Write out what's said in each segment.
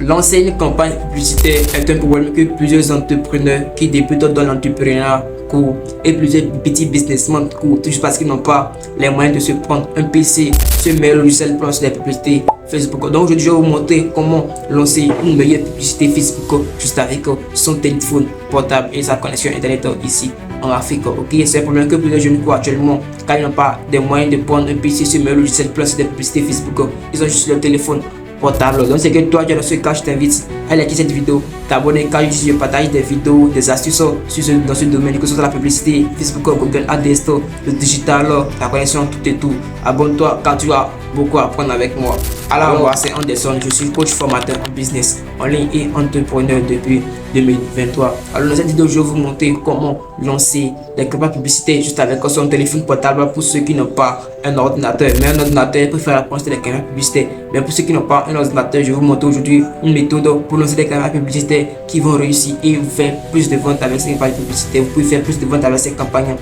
Lancer une campagne publicitaire est un problème que plusieurs entrepreneurs qui débutent dans l'entrepreneuriat courent et plusieurs petits businessmen courent juste parce qu'ils n'ont pas les moyens de se prendre un PC, ce meilleur logiciel pour lancer des publicités Facebook. Donc aujourd'hui, je vais vous montrer comment lancer une meilleure publicité Facebook juste avec son téléphone portable et sa connexion internet ici en Afrique. Ok, c'est un problème que plusieurs jeunes courent actuellement car ils n'ont pas les moyens de prendre un PC, ce meilleur logiciel pour lancer des publicités Facebook. Ils ont juste leur téléphone portable. Donc c'est que toi, dans ce cas, je t'invite à liker cette vidéo, t'abonner car je partage des vidéos, des astuces dans ce domaine, que ce soit la publicité, Facebook, Google ADS, le digital, la connexion, tout et tout. Abonne-toi car tu as beaucoup à apprendre avec moi. Alors moi, c'est Anderson, je suis coach formateur en business en ligne et entrepreneur depuis 2023. Alors dans cette vidéo, je vais vous montrer comment lancer des campagnes publicitaires juste avec son téléphone portable pour ceux qui n'ont pas un ordinateur. Mais un ordinateur peut faire la poste des campagnes publicitaires. Mais pour ceux qui n'ont pas un ordinateur, je vais vous montrer aujourd'hui une méthode pour lancer des campagnes publicitaires qui vont réussir et faire plus de ventes avec ces campagnes publicitaires. Vous pouvez faire plus de ventes avec ces campagnes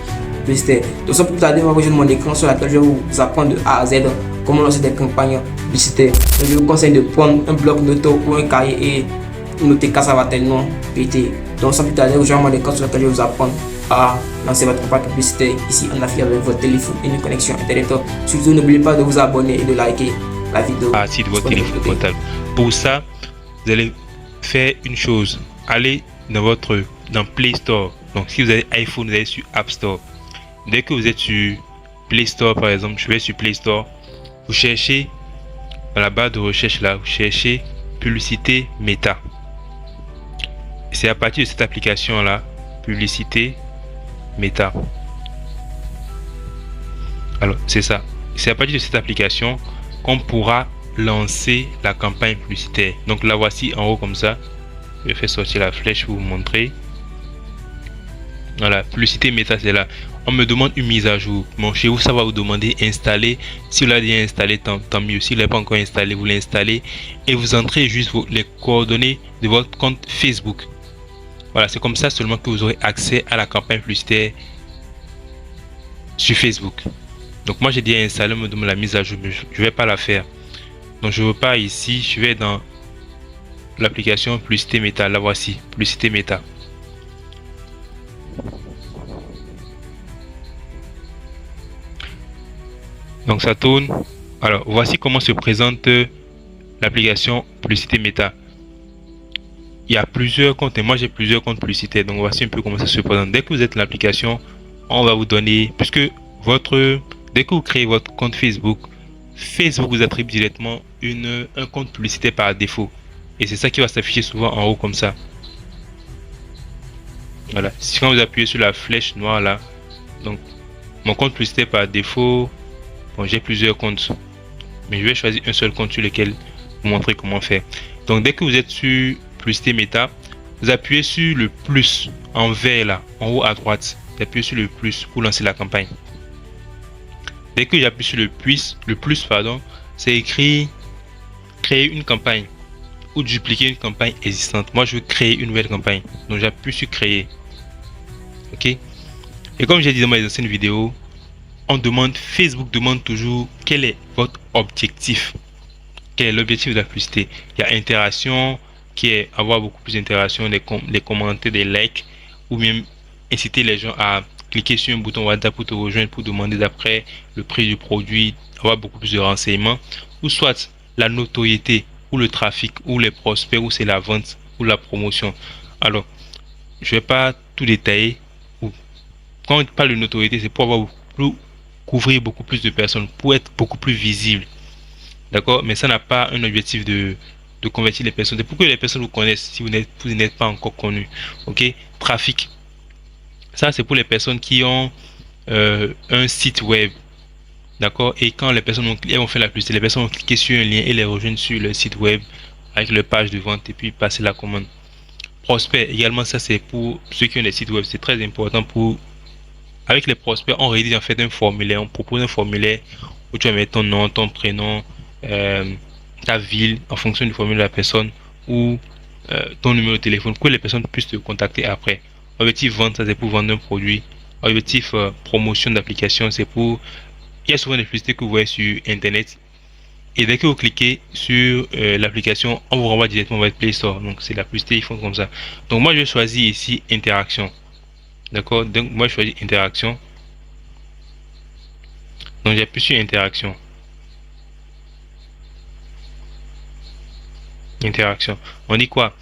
publicitaires. Donc sans plus tarder, on va rejoindre mon écran sur lequel je vais vous apprendre de A à Z comment lancer des campagnes publicitaires. Donc, je vous conseille de prendre un bloc noto ou un cahier et noter car ça va tellement péter. Donc sans plus tarder, rejoignez mon écran sur lequel je vais vous apprendre à lancer votre campagne publicitaire ici en Afrique avec votre téléphone et une connexion internet. Surtout n'oubliez pas de vous abonner et de liker la vidéo à partir de votre téléphone portable. Pour ça, vous allez faire une chose. Allez dans Play Store. Donc si vous avez iPhone, vous allez sur App Store. Dès que vous êtes sur Play Store, par exemple, je vais sur Play Store. Vous cherchez dans la barre de recherche là, vous cherchez publicité Meta. C'est à partir de cette application là, publicité Meta. Alors c'est ça. C'est à partir de cette application qu'on pourra lancer la campagne publicitaire. Donc la voici en haut comme ça. Je fais sortir la flèche pour vous montrer. Voilà, publicité Meta, c'est là. On me demande une mise à jour. Bon, chez vous, ça va vous demander installer. Si vous l'avez déjà installé, tant mieux. Si vous ne l'avez pas encore installé, vous l'installez et vous entrez juste les coordonnées de votre compte Facebook. Voilà, c'est comme ça seulement que vous aurez accès à la campagne publicitaire sur Facebook. Donc moi, j'ai déjà installé, on me demande la mise à jour, mais je ne vais pas la faire. Donc je repars ici, je vais dans l'application publicité Meta. La voici, publicité Meta. Donc ça tourne. Alors voici comment se présente l'application publicité Meta. Il y a plusieurs comptes et moi j'ai plusieurs comptes publicitaires. Donc voici un peu comment ça se présente. Dès que vous êtes dans l'application, on va vous donner, puisque dès que vous créez votre compte Facebook, Facebook vous attribue directement un compte publicitaire par défaut. Et c'est ça qui va s'afficher souvent en haut comme ça. Voilà. Si quand vous appuyez sur la flèche noire là, donc mon compte publicitaire par défaut. Bon, j'ai plusieurs comptes, mais je vais choisir un seul compte sur lequel vous montrer comment faire. Donc dès que vous êtes sur publicité Meta, vous appuyez sur le plus en vert là, en haut à droite. Vous appuyez sur le plus pour lancer la campagne. Dès que j'appuie sur le plus, c'est écrit créer une campagne ou dupliquer une campagne existante. Moi, je veux créer une nouvelle campagne, donc j'appuie sur créer. Ok. Et comme j'ai dit dans mes anciennes vidéos, Facebook demande toujours quel est votre objectif. Quel est l'objectif de la publicité? Il y a interaction, qui est avoir beaucoup plus d'interaction, des commentaires, des likes, ou même inciter les gens à cliquer sur un bouton WhatsApp pour te rejoindre, pour demander d'après le prix du produit, avoir beaucoup plus de renseignements, ou soit la notoriété, ou le trafic, ou les prospects, ou c'est la vente, ou la promotion. Alors, je vais pas tout détailler. Quand on parle de notoriété, c'est pour couvrir beaucoup plus de personnes, pour être beaucoup plus visible. D'accord? Mais ça n'a pas un objectif de convertir les personnes. C'est pour que les personnes vous connaissent si vous n'êtes pas encore connu. Ok? Trafic. Ça, c'est pour les personnes qui ont un site web. D'accord? Et quand les personnes vont faire la publicité, les personnes vont cliquer sur un lien et les rejoindre sur le site web avec leur page de vente et puis passer la commande. Prospect. Également, ça, c'est pour ceux qui ont des sites web. C'est très important pour... Avec les prospects, on rédige en fait un formulaire, on propose un formulaire où tu vas mettre ton nom, ton prénom, ta ville en fonction du formulaire de la personne ou ton numéro de téléphone pour que les personnes puissent te contacter après. Objectif vente, ça c'est pour vendre un produit. Objectif promotion d'application, c'est pour... Il y a souvent des publicités que vous voyez sur internet Et dès que vous cliquez sur l'application, on vous renvoie directement vers Play Store. Donc c'est la publicité, ils font comme ça. Donc moi je choisis ici interaction. D'accord? Donc moi je choisis interaction. Donc j'appuie sur interaction. Interaction. On dit quoi?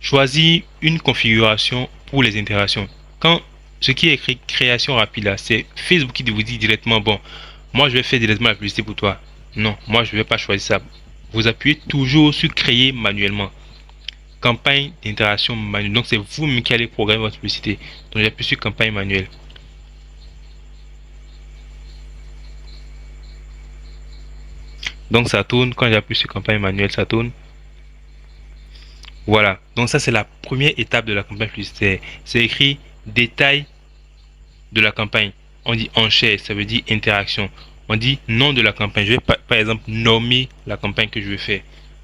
Choisis une configuration pour les interactions. Quand ce qui est écrit création rapide là, c'est Facebook qui vous dit directement, bon, moi je vais faire directement la publicité pour toi. Non, moi je ne vais pas choisir ça. Vous appuyez toujours sur créer manuellement. Campagne d'interaction manuelle. Donc c'est vous-même qui allez programmer votre publicité. Donc j'appuie sur campagne manuelle. Donc ça tourne. Quand j'appuie sur campagne manuelle, ça tourne. Voilà. Donc ça c'est la première étape de la campagne publicitaire. C'est écrit détail de la campagne. On dit enchère, ça veut dire interaction. On dit nom de la campagne. Je vais par exemple nommer la campagne que je veux faire.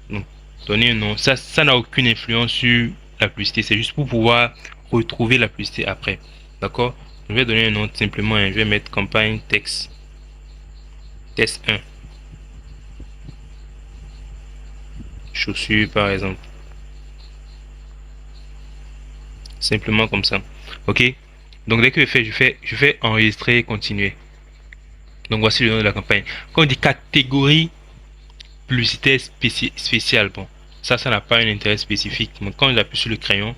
Donc donner un nom. Ça n'a aucune influence sur la publicité. C'est juste pour pouvoir retrouver la publicité après. D'accord? Je vais donner un nom simplement. Je vais mettre campagne texte. Test 1. Chaussures par exemple. Simplement comme ça. Ok? Donc dès que je fais enregistrer et continuer. Donc voici le nom de la campagne. Quand on dit catégorie publicitaire spéciale, bon, ça n'a pas un intérêt spécifique. Mais quand on appuie sur le crayon,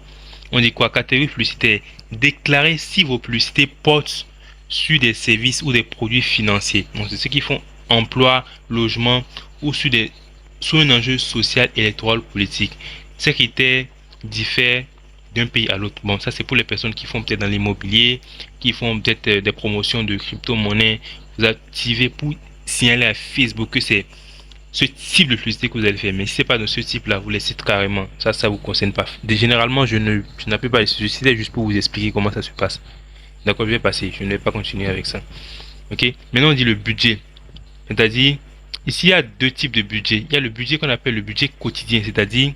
on dit quoi? Catégorie publicitaire. Déclarez si vos publicités portent sur des services ou des produits financiers. Donc c'est ceux qui font emploi, logement ou sur un enjeu social, électoral, politique. Ces critères diffèrent d'un pays à l'autre. Bon, ça c'est pour les personnes qui font peut-être dans l'immobilier, qui font peut-être des promotions de crypto-monnaie. Vous activez pour signaler à Facebook que c'est ce type de publicité que vous allez faire. Mais si c'est pas dans ce type-là, vous laissez carrément. Ça vous concerne pas. Généralement, je n'appuie pas dessus. C'était juste pour vous expliquer comment ça se passe. D'accord, je vais passer. Je ne vais pas continuer avec ça. Ok. Maintenant, on dit le budget. C'est-à-dire, ici, il y a deux types de budget. Il y a le budget qu'on appelle le budget quotidien. C'est-à-dire,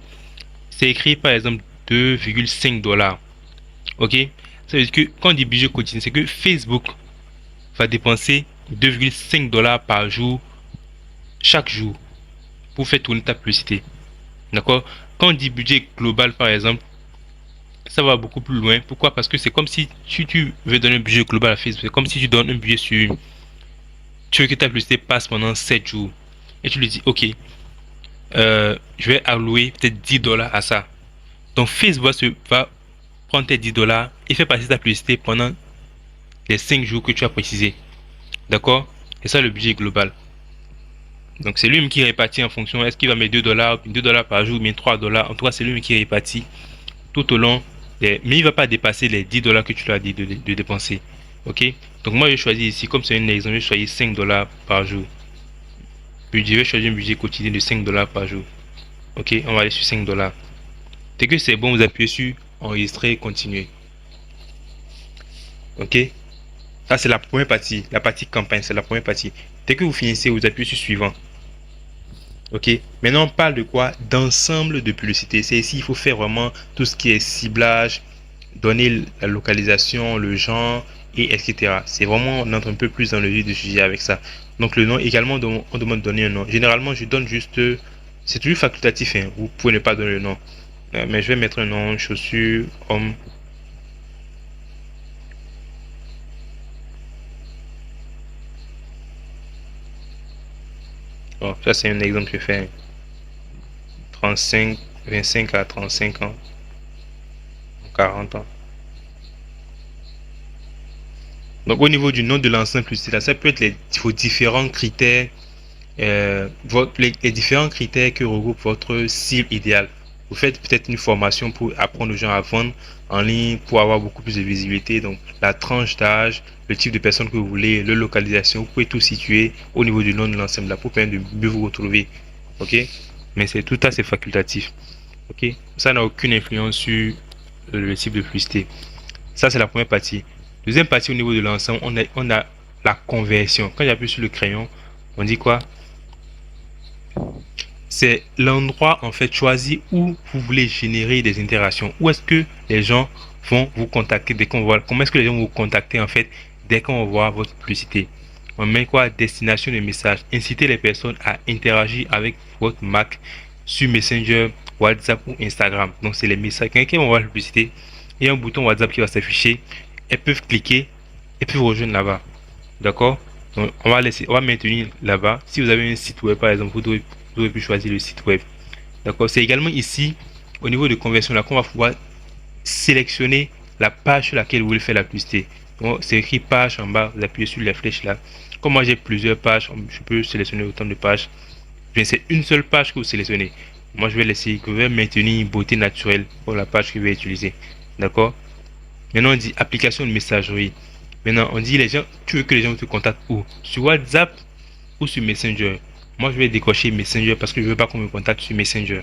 c'est écrit par exemple 2,5 $. Ok. Ça veut dire que quand on dit budget quotidien, c'est que Facebook va dépenser 2,5 $ par jour, chaque jour, pour faire tourner ta publicité. D'accord? Quand on dit budget global, par exemple, ça va beaucoup plus loin. Pourquoi? Parce que c'est comme si tu veux donner un budget global à Facebook. C'est comme si tu donnes un budget sur... Tu veux que ta publicité passe pendant 7 jours. Et tu lui dis, ok, je vais allouer peut-être 10 $ à ça. Donc Facebook va prendre tes 10 $ et faire passer ta publicité pendant les 5 jours que tu as précisé. D'accord? Et ça, le budget global. Donc c'est lui-même qui répartit en fonction. Est-ce qu'il va mettre 2 $, 2 $ par jour, mais 3 $. En tout cas, c'est lui-même qui répartit tout au long. Mais il ne va pas dépasser les 10 $ que tu lui as dit de dépenser. Ok? Donc moi, je choisis ici, comme c'est un exemple, je choisis 5 $ par jour. Budget, je vais choisir un budget quotidien de 5 $ par jour. Ok? On va aller sur 5 $. Dès que c'est bon, vous appuyez sur enregistrer et continuer. Ok? Ça, c'est la première partie. La partie campagne, c'est la première partie. Dès que vous finissez, vous appuyez sur suivant. Ok? Maintenant, on parle de quoi? D'ensemble de publicité. C'est ici, il faut faire vraiment tout ce qui est ciblage, donner la localisation, le genre, et etc. C'est vraiment, on entre un peu plus dans le vif du sujet avec ça. Donc, le nom, également, on demande de donner un nom. Généralement, je donne juste... C'est toujours facultatif, hein. Vous pouvez ne pas donner le nom. Mais je vais mettre un nom, chaussures, homme. Bon, ça c'est un exemple que je fais. 25 à 35 ans. 40 ans. Donc au niveau du nom de l'ensemble publicitaire, ça peut être vos différents critères, les différents critères que regroupe votre cible idéale. Vous faites peut-être une formation pour apprendre aux gens à vendre en ligne, pour avoir beaucoup plus de visibilité. Donc la tranche d'âge, le type de personne que vous voulez, la localisation, vous pouvez tout situer au niveau du nom de l'ensemble là pour permettre de mieux vous retrouver. Ok? Mais c'est tout à fait facultatif. Ok? Ça n'a aucune influence sur le type de publicité. Ça c'est la première partie. Deuxième partie, au niveau de l'ensemble, on a la conversion. Quand j'appuie sur le crayon, on dit quoi? C'est l'endroit en fait choisi où vous voulez générer des interactions. Où est-ce que les gens vont vous contacter dès qu'on voit? Comment est-ce que les gens vont vous contacter en fait dès qu'on voit votre publicité? on met quoi? Destination de message. Inciter les personnes à interagir avec votre marque sur Messenger, WhatsApp ou Instagram. Donc, c'est les messages. Quand quelqu'un voit la publicité, il y a un bouton WhatsApp qui va s'afficher. Elles peuvent cliquer et puis rejoindre là-bas. D'accord? Donc, on va maintenir là-bas. Si vous avez un site web, par exemple, vous devez plus choisir le site web. D'accord? C'est également ici, au niveau de conversion, là qu'on va pouvoir sélectionner la page sur laquelle vous voulez faire la publicité. Donc, c'est écrit page en bas, vous appuyez sur la flèche là. Comme moi j'ai plusieurs pages, je peux sélectionner autant de pages. Bien, c'est une seule page que vous sélectionnez. Moi, je vais laisser, que je vais maintenir une beauté naturelle pour la page que je vais utiliser. D'accord? Maintenant, on dit application de messagerie. Maintenant, on dit les gens, tu veux que les gens te contactent où? Sur WhatsApp ou sur Messenger? Moi, je vais décocher Messenger parce que je ne veux pas qu'on me contacte sur Messenger.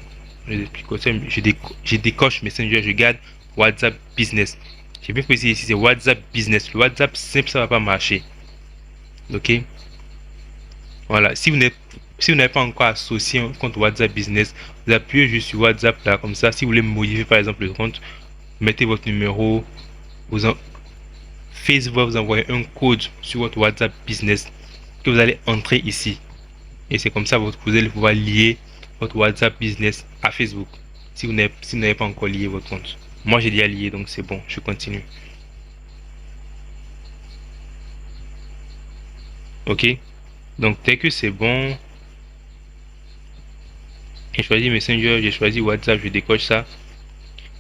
Je décoche Messenger, je garde WhatsApp Business. J'ai bien précisé ici, c'est WhatsApp Business. Le WhatsApp simple, ça ne va pas marcher. Ok? Voilà. Si vous n'avez pas encore associé un compte WhatsApp Business, vous appuyez juste sur WhatsApp là, comme ça. Si vous voulez modifier par exemple le compte, mettez votre numéro, Facebook va vous envoyer un code sur votre WhatsApp Business que vous allez entrer ici. Et c'est comme ça que vous allez pouvoir lier votre WhatsApp Business à Facebook. Si vous n'avez pas encore lié votre compte. Moi, j'ai déjà lié, donc c'est bon. Je continue. Ok. Donc, dès que c'est bon, j'ai choisi Messenger, j'ai choisi WhatsApp, je décoche ça.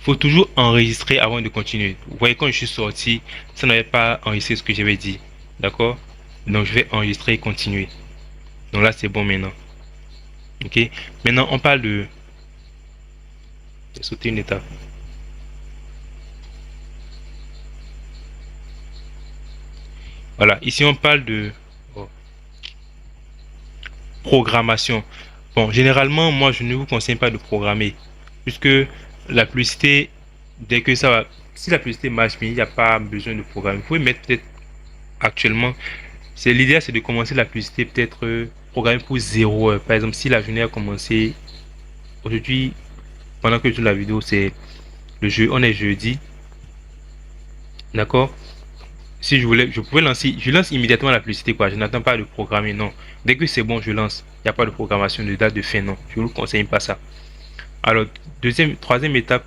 Il faut toujours enregistrer avant de continuer. Vous voyez, quand je suis sorti, ça n'avait pas enregistré ce que j'avais dit. D'accord? Donc, je vais enregistrer et continuer. Donc là, c'est bon maintenant. Ok? Maintenant, on parle de... Je vais sauter une étape. Voilà, ici, on parle de programmation. Bon, généralement, moi, je ne vous conseille pas de programmer. Puisque la publicité, dès que ça va... Si la publicité marche bien, il n'y a pas besoin de programmer. Vous pouvez mettre peut-être actuellement... L'idée, c'est de commencer la publicité peut-être programmer pour 0 heure. Par exemple, si la journée a commencé aujourd'hui, pendant que je tourne la vidéo, c'est le jeu, on est jeudi. D'accord? Si je pouvais lancer, je lance immédiatement la publicité, quoi. Je n'attends pas de programmer, non. Dès que c'est bon, je lance. Il n'y a pas de programmation de date de fin, non. Je ne vous conseille pas ça. Alors, troisième étape,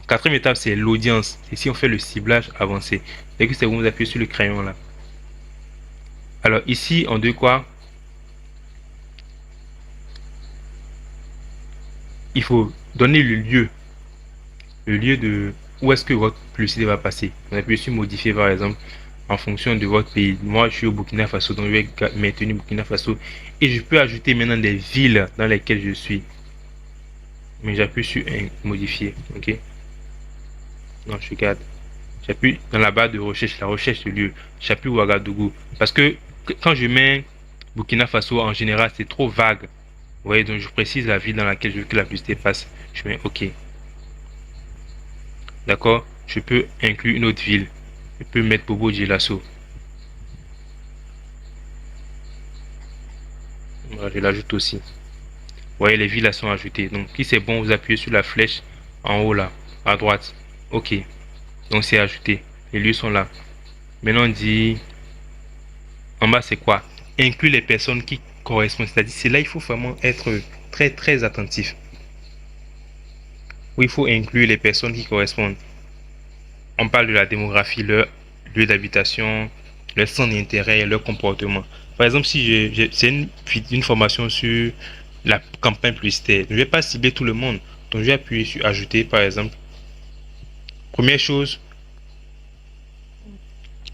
quatrième étape, c'est l'audience. Ici, on fait le ciblage avancé. Dès que c'est bon, vous appuyez sur le crayon là. Alors, ici, on doit quoi? Il faut donner le lieu de où est-ce que votre publicité va passer. On appuie sur modifier par exemple en fonction de votre pays. Moi, je suis au Burkina Faso, donc je vais maintenir Burkina Faso et je peux ajouter maintenant des villes dans lesquelles je suis. Mais j'appuie sur modifier, ok? Non, je garde. J'appuie dans la barre de recherche, la recherche de lieu. J'appuie Ouagadougou parce que quand je mets Burkina Faso en général, c'est trop vague. Vous voyez, donc je précise la ville dans laquelle je veux que la publicité passe. Je mets OK. D'accord? Je peux inclure une autre ville. Je peux mettre Bobo Dioulasso. Voilà, je l'ajoute aussi. Vous voyez, les villes là sont ajoutées. Donc, si c'est bon, vous appuyez sur la flèche en haut là, à droite. OK. Donc, c'est ajouté. Les lieux sont là. Maintenant, on dit... En bas, c'est quoi? Inclure les personnes qui correspondent. C'est-à-dire, c'est là, il faut vraiment être très, très attentif. Oui, il faut inclure les personnes qui correspondent. On parle de la démographie, leur lieu d'habitation, leur centre d'intérêt et leur comportement. Par exemple, si c'est une formation sur la campagne publicitaire, je ne vais pas cibler tout le monde. Donc, je vais appuyer sur ajouter, par exemple. Première chose,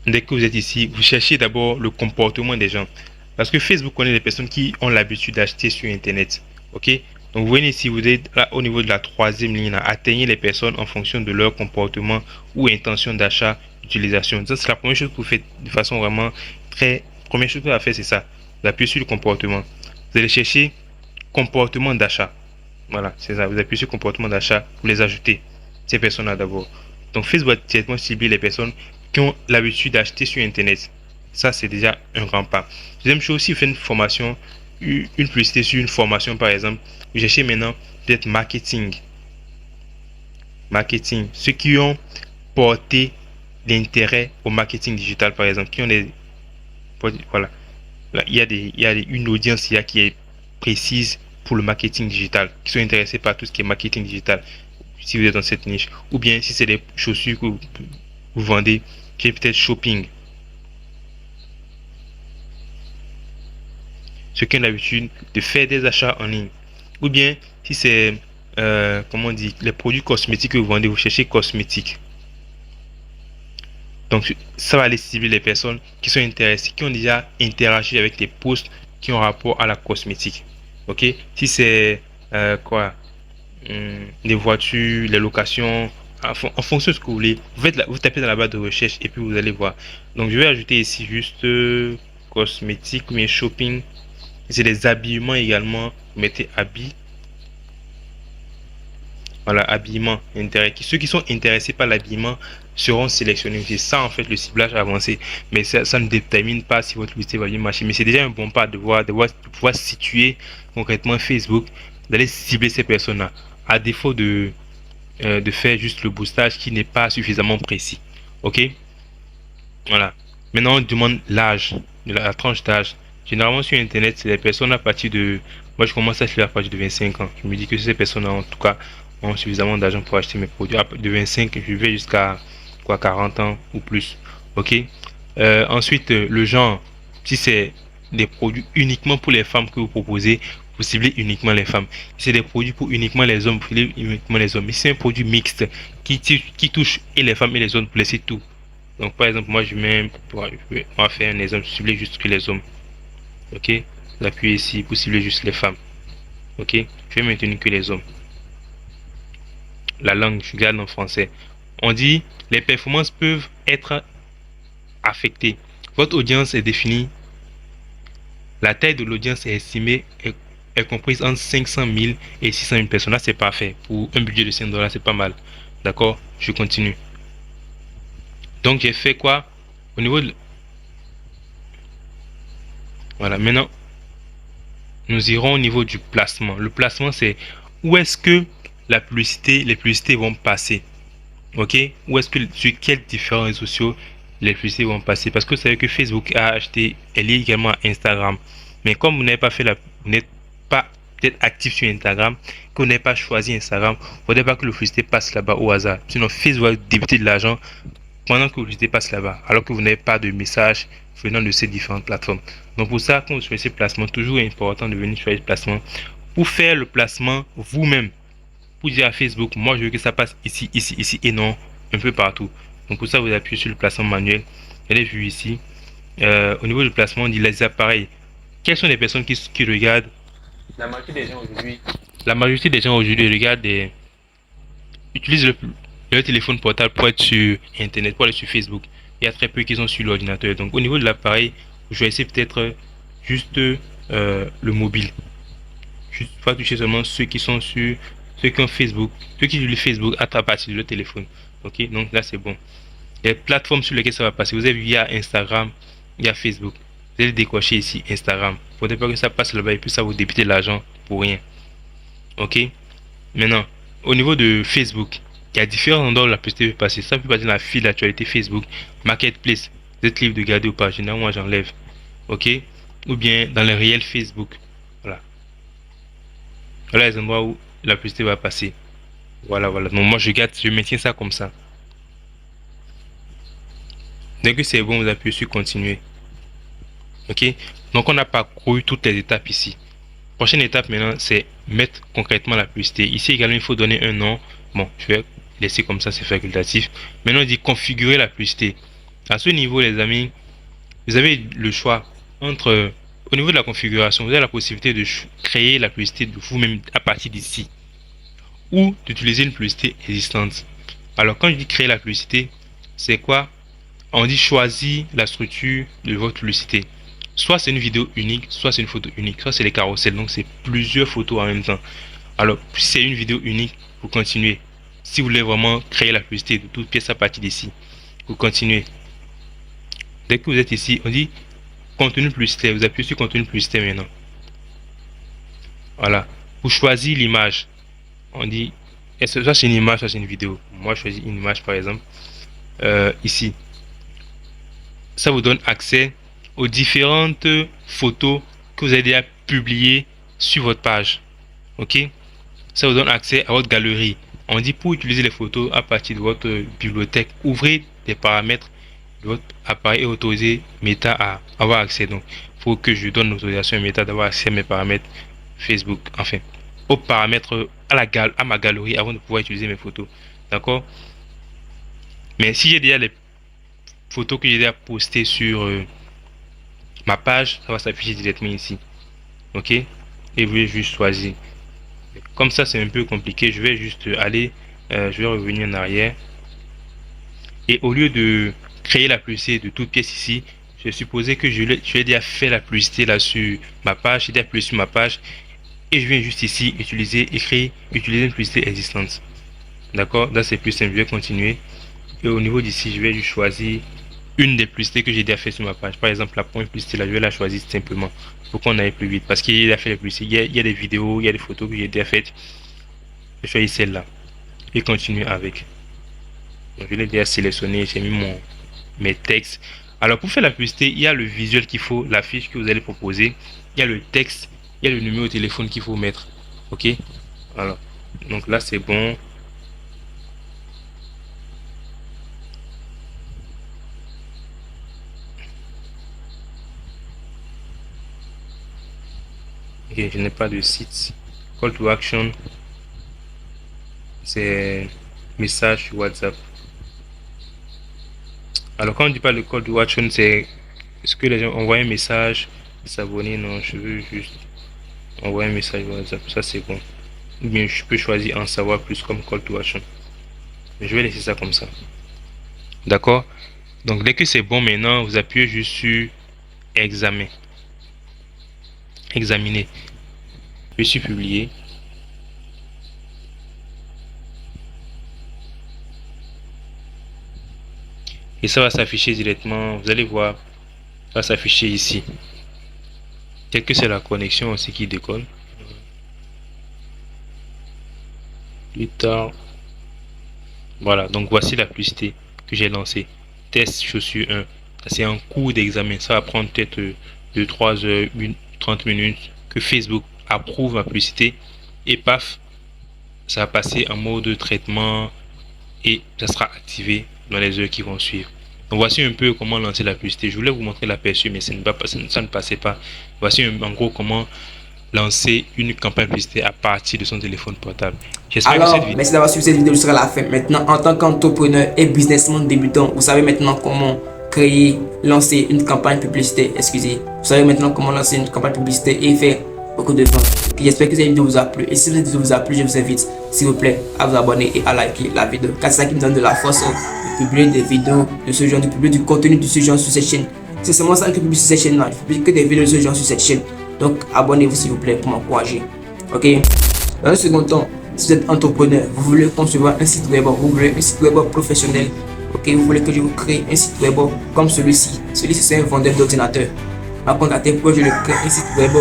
dès que vous êtes ici, vous cherchez d'abord le comportement des gens. Parce que Facebook connaît les personnes qui ont l'habitude d'acheter sur Internet. Ok? Donc, vous voyez ici, vous êtes là au niveau de la troisième ligne. Là, atteignez les personnes en fonction de leur comportement ou intention d'achat, d'utilisation. Ça, c'est la première chose que vous faites de façon vraiment très... Première chose que vous allez faire, c'est ça. Vous appuyez sur le comportement. Vous allez chercher comportement d'achat. Voilà, c'est ça. Vous appuyez sur comportement d'achat. Vous les ajoutez. Ces personnes-là d'abord. Donc, Facebook va directement cibler les personnes qui ont l'habitude d'acheter sur Internet. Ça, c'est déjà un grand pas. Deuxième chose, si vous faites une formation, une publicité sur une formation, par exemple, vous cherchez maintenant peut-être marketing. Marketing. Ceux qui ont porté l'intérêt au marketing digital, par exemple, qui ont des... Voilà. Là, une audience qui est précise pour le marketing digital, qui sont intéressés par tout ce qui est marketing digital, si vous êtes dans cette niche. Ou bien si c'est des chaussures que vous vendez, qui est peut-être shopping. Ceux qui ont l'habitude de faire des achats en ligne. Ou bien si c'est, comment on dit, les produits cosmétiques que vous vendez, vous cherchez cosmétiques. Donc, ça va aller cibler les personnes qui sont intéressées, qui ont déjà interagi avec des posts qui ont rapport à la cosmétique. Ok? Si c'est les voitures, les locations, en fonction de ce que vous voulez, vous tapez dans la barre de recherche et puis vous allez voir. Donc, je vais ajouter ici juste cosmétique ou bien shopping. C'est des habillements également. Vous mettez habits. Voilà, habillement, intérêt. Ceux qui sont intéressés par l'habillement seront sélectionnés. C'est ça, en fait, le ciblage avancé. Mais ça ne détermine pas si votre publicité va bien marcher. Mais c'est déjà un bon pas de pouvoir situer concrètement Facebook, d'aller cibler ces personnes-là. À défaut de faire juste le boostage qui n'est pas suffisamment précis. OK? Voilà. Maintenant, on demande l'âge, la tranche d'âge. Généralement, sur Internet, c'est les personnes à partir de... Moi, je commence à acheter à partir de 25 ans. Je me dis que ces personnes-là, en tout cas, ont suffisamment d'argent pour acheter mes produits. De 25, je vais jusqu'à 40 ans ou plus. OK? Ensuite, le genre, si c'est des produits uniquement pour les femmes que vous proposez, vous ciblez uniquement les femmes. Si c'est des produits pour uniquement les hommes, vous ciblez uniquement les hommes. Mais si c'est un produit mixte qui touche et les femmes et les hommes, vous laissez tout. Donc, par exemple, moi, on va faire un exemple, cibler juste que les hommes. OK? Vous appuyez ici pour cibler juste les femmes. OK? Je vais maintenir que les hommes. La langue, je garde en français. On dit, les performances peuvent être affectées. Votre audience est définie. La taille de l'audience est estimée, est comprise entre 500 000 et 600 000 personnes. Là, c'est parfait. Pour un budget de 5 $, c'est pas mal. D'accord? Je continue. Donc, j'ai fait quoi? Au niveau de... Voilà, maintenant, nous irons au niveau du placement. Le placement, c'est où est-ce que les publicités vont passer. OK? Où est-ce que, sur quels différents réseaux sociaux les publicités vont passer. Parce que vous savez que Facebook a acheté, elle est également à Instagram. Mais comme vous n'avez pas fait vous n'êtes pas peut-être actif sur Instagram, que vous n'avez pas choisi Instagram, il ne faudrait pas que le publicité passe là-bas au hasard. Sinon, Facebook va débuter de l'argent pendant que le publicité passe là-bas, alors que vous n'avez pas de message venant de ces différentes plateformes. Donc pour ça, quand vous choisissez placement, toujours important de venir choisir placement pour faire le placement vous-même. Pour dire à Facebook, moi je veux que ça passe ici, ici, ici et non un peu partout. Donc pour ça, vous appuyez sur le placement manuel. Elle est vue ici. Au niveau du placement, on dit les appareils. Quelles sont les personnes qui regardent? La majorité des gens aujourd'hui regardent utilisent leur téléphone portable pour être sur Internet, pour aller sur Facebook. Il y a très peu qui sont sur l'ordinateur. Donc au niveau de l'appareil, vous choisissez peut-être juste le mobile. Juste pas toucher seulement ceux qui sont sur ceux qui ont Facebook, ceux qui utilisent Facebook à partir de leur téléphone. Ok, donc là c'est bon. Les plateformes sur lesquelles ça va passer, vous avez vu, il y a Instagram, il y a Facebook. Vous allez décocher ici Instagram. Il ne faudrait pas que ça passe là-bas et puis ça vous débite de l'argent pour rien. Ok. Maintenant, au niveau de Facebook, il y a différents endroits où la publicité peut passer. Ça peut passer dans la file d'actualité Facebook, Marketplace. Vous êtes libre de garder ou pas. Généralement, moi j'enlève. Ok. Ou bien dans le réel Facebook. Voilà. Voilà les endroits où la publicité va passer. Voilà, voilà. Donc moi je garde, je maintiens ça comme ça. Dès que c'est bon, vous appuyez sur continuer. Ok. Donc on a parcouru toutes les étapes ici. Prochaine étape maintenant, c'est mettre concrètement la publicité. Ici également, il faut donner un nom. Bon, je vais laisser comme ça, c'est facultatif. Maintenant, on dit configurer la publicité. À ce niveau, les amis, vous avez le choix entre, au niveau de la configuration, vous avez la possibilité de créer la publicité de vous-même à partir d'ici ou d'utiliser une publicité existante. Alors, quand je dis créer la publicité, c'est quoi? On dit choisir la structure de votre publicité. Soit c'est une vidéo unique, soit c'est une photo unique, soit c'est les carousels, donc c'est plusieurs photos en même temps. Alors, si c'est une vidéo unique, vous continuez. Si vous voulez vraiment créer la publicité de toute pièce à partir d'ici, vous continuez. Dès que vous êtes ici, on dit contenu publicitaire. Vous appuyez sur contenu publicitaire maintenant. Voilà. Vous choisissez l'image. On dit, soit c'est une image, soit c'est une vidéo. Moi, je choisis une image par exemple. Ici. Ça vous donne accès aux différentes photos que vous avez déjà publiées sur votre page. Ok, ça vous donne accès à votre galerie. On dit pour utiliser les photos à partir de votre bibliothèque, ouvrez des paramètres de votre appareil et autorisez Meta à avoir accès. Donc, il faut que je donne l'autorisation à Meta d'avoir accès à mes paramètres Facebook, enfin, aux paramètres à ma galerie avant de pouvoir utiliser mes photos. D'accord? Mais si j'ai déjà les photos que j'ai déjà postées sur ma page, ça va s'afficher directement ici. Ok? Et vous pouvez juste choisir. Comme ça, c'est un peu compliqué. Je vais juste aller, je vais revenir en arrière. Et au lieu de créer la publicité de toute pièce ici, je vais supposer que je l'ai déjà fait la publicité là sur ma page. J'ai déjà appuyé sur ma page. Et je viens juste ici utiliser une publicité existante. D'accord? Là, c'est plus simple. Je vais continuer. Et au niveau d'ici, je vais juste choisir une des publicités que j'ai déjà fait sur ma page. Par exemple, la première publicité là, je vais la choisir simplement pour qu'on aille plus vite. Parce qu'il y a fait les publicités, il y a des vidéos, il y a des photos que j'ai déjà faites. Je choisis celle-là et continuer avec. Donc, je l'ai déjà sélectionné, j'ai mis mes textes. Alors, pour faire la publicité, il y a le visuel qu'il faut, la fiche que vous allez proposer. Il y a le texte, il y a le numéro de téléphone qu'il faut mettre. Ok? Alors, donc là, c'est bon. Ok, je n'ai pas de site. Call to action, c'est message sur WhatsApp. Alors quand on dit pas le call to action, c'est ce que les gens envoient un message, s'abonner. Non, je veux juste envoyer un message WhatsApp, ça c'est bon. Ou bien je peux choisir en savoir plus comme call to action. Mais je vais laisser ça comme ça. D'accord? Donc dès que c'est bon, maintenant vous appuyez juste sur examiner. Je suis publié. Et ça va s'afficher directement. Vous allez voir, ça va s'afficher ici. Tel que c'est la connexion aussi qui décolle. Plus tard. Voilà, donc voici la publicité que j'ai lancée. Test chaussure 1. C'est en cours d'examen. Ça va prendre peut-être 2-3 heures, 30 minutes que Facebook approuve ma publicité. Et paf, ça va passer en mode traitement et ça sera activé dans les heures qui vont suivre. Donc voici un peu comment lancer la publicité. Je voulais vous montrer l'aperçu, mais ça ne passait pas. Voici en gros comment lancer une campagne publicitaire à partir de son téléphone portable. J'espère que cette vidéo... merci d'avoir suivi cette vidéo jusqu'à la fin. Maintenant, en tant qu'entrepreneur et businessman débutant, vous savez maintenant comment créer, lancer une campagne publicitaire. Excusez. Vous savez maintenant comment lancer une campagne publicitaire et faire beaucoup de ventes. J'espère que cette vidéo vous a plu. Et si cette vidéo vous a plu, je vous invite, s'il vous plaît, à vous abonner et à liker la vidéo. Car c'est ça qui me donne de la force de publier des vidéos de ce genre, de publier du contenu de ce genre sur cette chaîne. C'est seulement ça que je publie sur cette chaîne-là. Je publie que des vidéos de ce genre sur cette chaîne. Donc, abonnez-vous s'il vous plaît pour m'encourager. Ok? Dans un second temps, si vous êtes entrepreneur, vous voulez concevoir un site web, vous voulez un site web professionnel. Ok? Vous voulez que je vous crée un site web comme celui-ci. Celui-ci, c'est un vendeur d'ordinateur. M'a contacté pour que je le crée un site web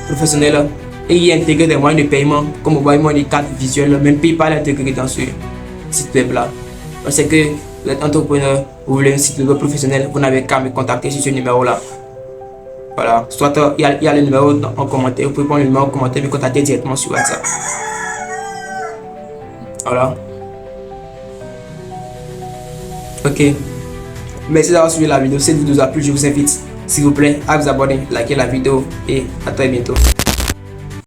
professionnel et y intégrer des moyens de paiement comme vous voyez des cartes visuelles, même PayPal intégré dans ce site web là. C'est que vous êtes entrepreneur, vous voulez un site web professionnel, vous n'avez qu'à me contacter sur ce numéro là. Voilà, soit il y a le numéro en commentaire, vous pouvez prendre le numéro en commentaire et me contacter directement sur WhatsApp. Voilà. Ok. Merci d'avoir suivi la vidéo. Si cette vidéo vous a plu, je vous invite, s'il vous plaît, à vous abonner, liker la vidéo et à très bientôt.